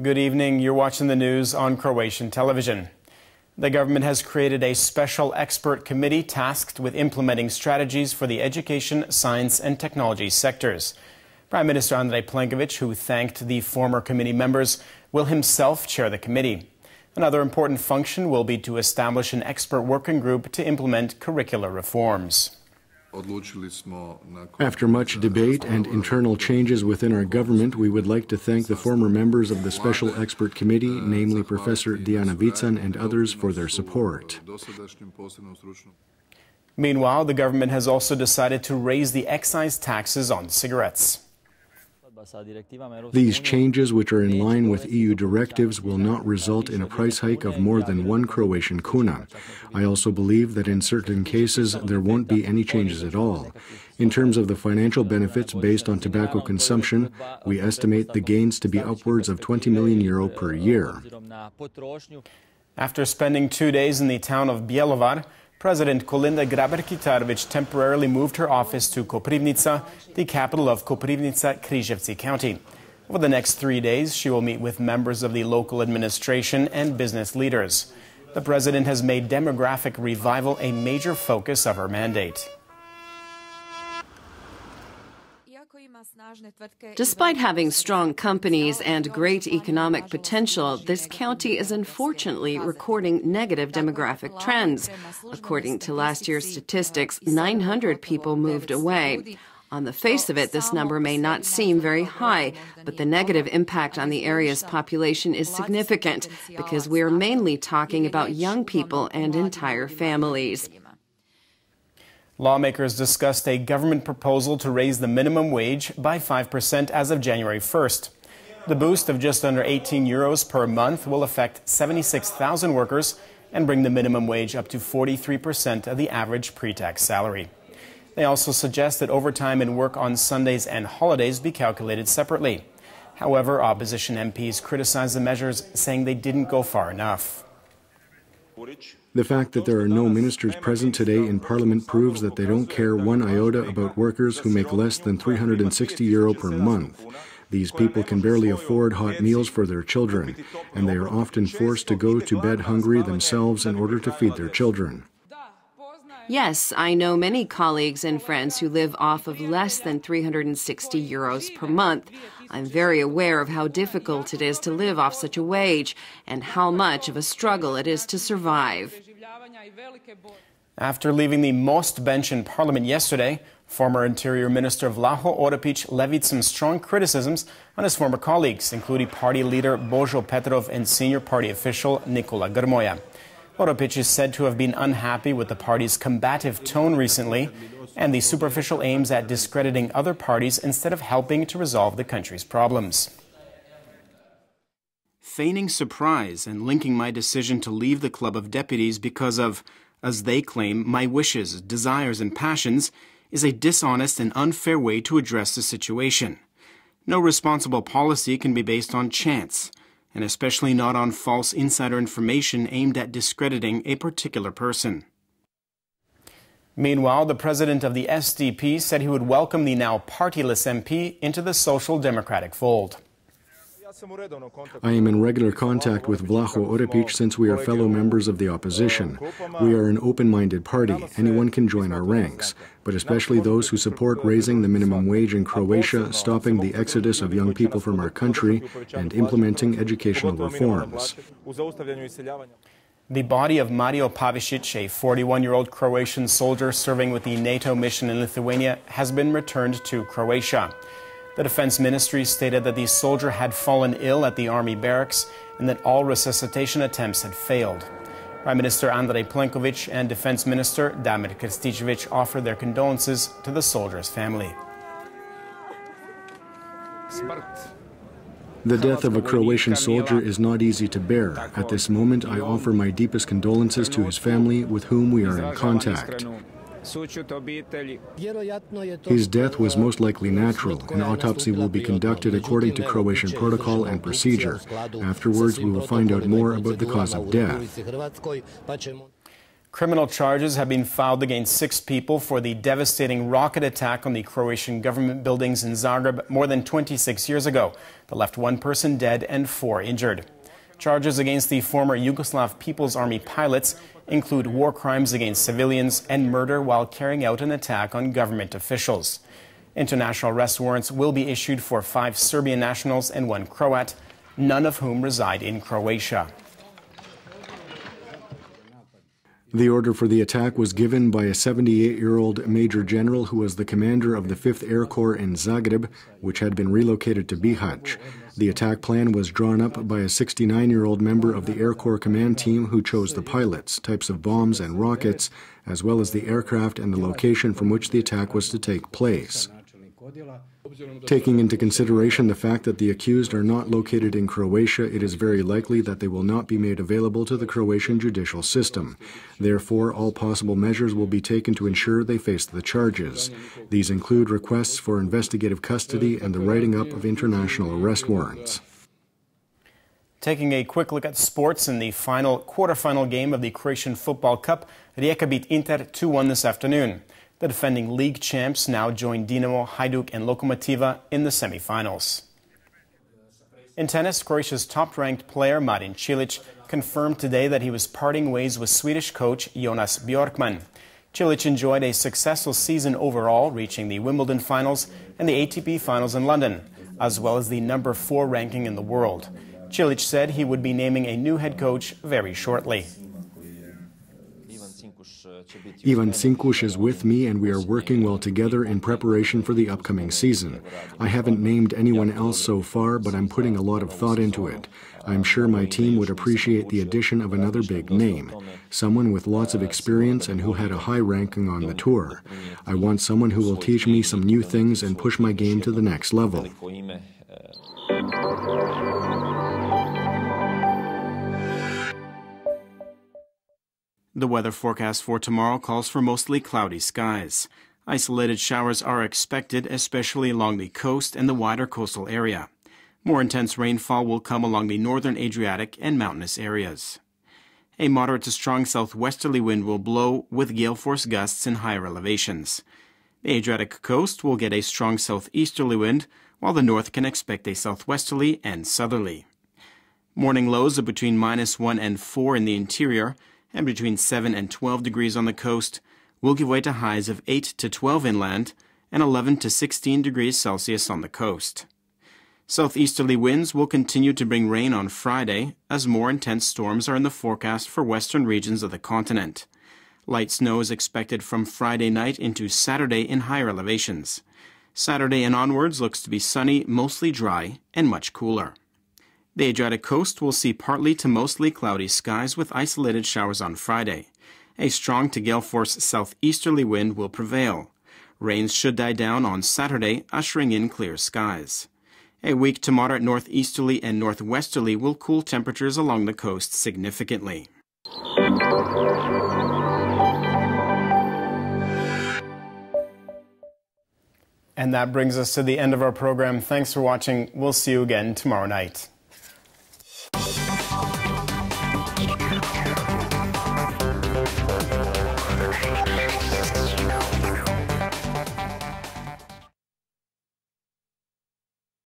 Good evening. You're watching the news on Croatian television. The government has created a special expert committee tasked with implementing strategies for the education, science, and technology sectors. Prime Minister Andrej Plenković, who thanked the former committee members, will himself chair the committee. Another important function will be to establish an expert working group to implement curricular reforms. After much debate and internal changes within our government, we would like to thank the former members of the Special Expert Committee, namely Professor Dijana Vican and others, for their support. Meanwhile, the government has also decided to raise the excise taxes on cigarettes. These changes, which are in line with EU directives, will not result in a price hike of more than 1 Croatian kuna. I also believe that in certain cases there won't be any changes at all. In terms of the financial benefits based on tobacco consumption, we estimate the gains to be upwards of €20 million per year. After spending 2 days in the town of Bjelovar, President Kolinda Grabar-Kitarović temporarily moved her office to Koprivnica, the capital of Koprivnica-Križevci County. Over the next 3 days, she will meet with members of the local administration and business leaders. The president has made demographic revival a major focus of her mandate. Despite having strong companies and great economic potential, this county is unfortunately recording negative demographic trends. According to last year's statistics, 900 people moved away. On the face of it, this number may not seem very high, but the negative impact on the area's population is significant because we are mainly talking about young people and entire families. Lawmakers discussed a government proposal to raise the minimum wage by 5% as of January 1st. The boost of just under €18 per month will affect 76,000 workers and bring the minimum wage up to 43% of the average pre-tax salary. They also suggest that overtime and work on Sundays and holidays be calculated separately. However, opposition MPs criticized the measures, saying they didn't go far enough. The fact that there are no ministers present today in Parliament proves that they don't care one iota about workers who make less than €360 per month. These people can barely afford hot meals for their children, and they are often forced to go to bed hungry themselves in order to feed their children. Yes, I know many colleagues and friends who live off of less than €360 per month. I'm very aware of how difficult it is to live off such a wage and how much of a struggle it is to survive. After leaving the Most bench in Parliament yesterday, former Interior Minister Vlaho Orepić levied some strong criticisms on his former colleagues, including party leader Božo Petrov and senior party official Nikola Grmoja. Orepić is said to have been unhappy with the party's combative tone recently and the superficial aims at discrediting other parties instead of helping to resolve the country's problems. Feigning surprise and linking my decision to leave the Club of Deputies because of, as they claim, my wishes, desires, and passions is a dishonest and unfair way to address the situation. No responsible policy can be based on chance, and especially not on false insider information aimed at discrediting a particular person. Meanwhile, the president of the SDP said he would welcome the now partyless MP into the Social Democratic fold. I am in regular contact with Vlaho Orepić since we are fellow members of the opposition. We are an open-minded party. Anyone can join our ranks, but especially those who support raising the minimum wage in Croatia, stopping the exodus of young people from our country, and implementing educational reforms. The body of Mario Pavišić, a 41-year-old Croatian soldier serving with the NATO mission in Lithuania, has been returned to Croatia. The Defense Ministry stated that the soldier had fallen ill at the army barracks and that all resuscitation attempts had failed. Prime Minister Andrej Plenković and Defense Minister Damir Krstičević offered their condolences to the soldier's family. The death of a Croatian soldier is not easy to bear. At this moment, I offer my deepest condolences to his family, with whom we are in contact. His death was most likely natural. An autopsy will be conducted according to Croatian protocol and procedure. Afterwards, we will find out more about the cause of death. Criminal charges have been filed against 6 people for the devastating rocket attack on the Croatian government buildings in Zagreb more than 26 years ago that left 1 person dead and 4 injured. Charges against the former Yugoslav People's Army pilots include war crimes against civilians and murder while carrying out an attack on government officials. International arrest warrants will be issued for 5 Serbian nationals and 1 Croat, none of whom reside in Croatia. The order for the attack was given by a 78-year-old Major General who was the commander of the 5th Air Corps in Zagreb, which had been relocated to Bihać. The attack plan was drawn up by a 69-year-old member of the Air Corps command team who chose the pilots, types of bombs and rockets, as well as the aircraft and the location from which the attack was to take place. Taking into consideration the fact that the accused are not located in Croatia, it is very likely that they will not be made available to the Croatian judicial system. Therefore, all possible measures will be taken to ensure they face the charges. These include requests for investigative custody and the writing up of international arrest warrants. Taking a quick look at sports in the quarterfinal game of the Croatian Football Cup, Rijeka beat Inter 2-1 this afternoon. The defending league champs now join Dinamo, Hajduk and Lokomotiva in the semi-finals. In tennis, Croatia's top-ranked player Marin Cilic confirmed today that he was parting ways with Swedish coach Jonas Bjorkman. Cilic enjoyed a successful season overall, reaching the Wimbledon finals and the ATP finals in London, as well as the number 4 ranking in the world. Cilic said he would be naming a new head coach very shortly. Ivan Sinkuš is with me and we are working well together in preparation for the upcoming season. I haven't named anyone else so far, but I'm putting a lot of thought into it. I'm sure my team would appreciate the addition of another big name, someone with lots of experience and who had a high ranking on the tour. I want someone who will teach me some new things and push my game to the next level. The weather forecast for tomorrow calls for mostly cloudy skies. Isolated showers are expected, especially along the coast and the wider coastal area. More intense rainfall will come along the northern Adriatic and mountainous areas. A moderate to strong southwesterly wind will blow with gale force gusts in higher elevations. The Adriatic coast will get a strong southeasterly wind, while the north can expect a southwesterly and southerly. Morning lows are between -1 and 4 in the interior, and between 7 and 12 degrees on the coast, will give way to highs of 8 to 12 inland and 11 to 16 degrees Celsius on the coast. Southeasterly winds will continue to bring rain on Friday, as more intense storms are in the forecast for western regions of the continent. Light snow is expected from Friday night into Saturday in higher elevations. Saturday and onwards looks to be sunny, mostly dry, and much cooler. The Adriatic coast will see partly to mostly cloudy skies with isolated showers on Friday. A strong to gale force southeasterly wind will prevail. Rains should die down on Saturday, ushering in clear skies. A weak to moderate northeasterly and northwesterly will cool temperatures along the coast significantly. And that brings us to the end of our program. Thanks for watching. We'll see you again tomorrow night.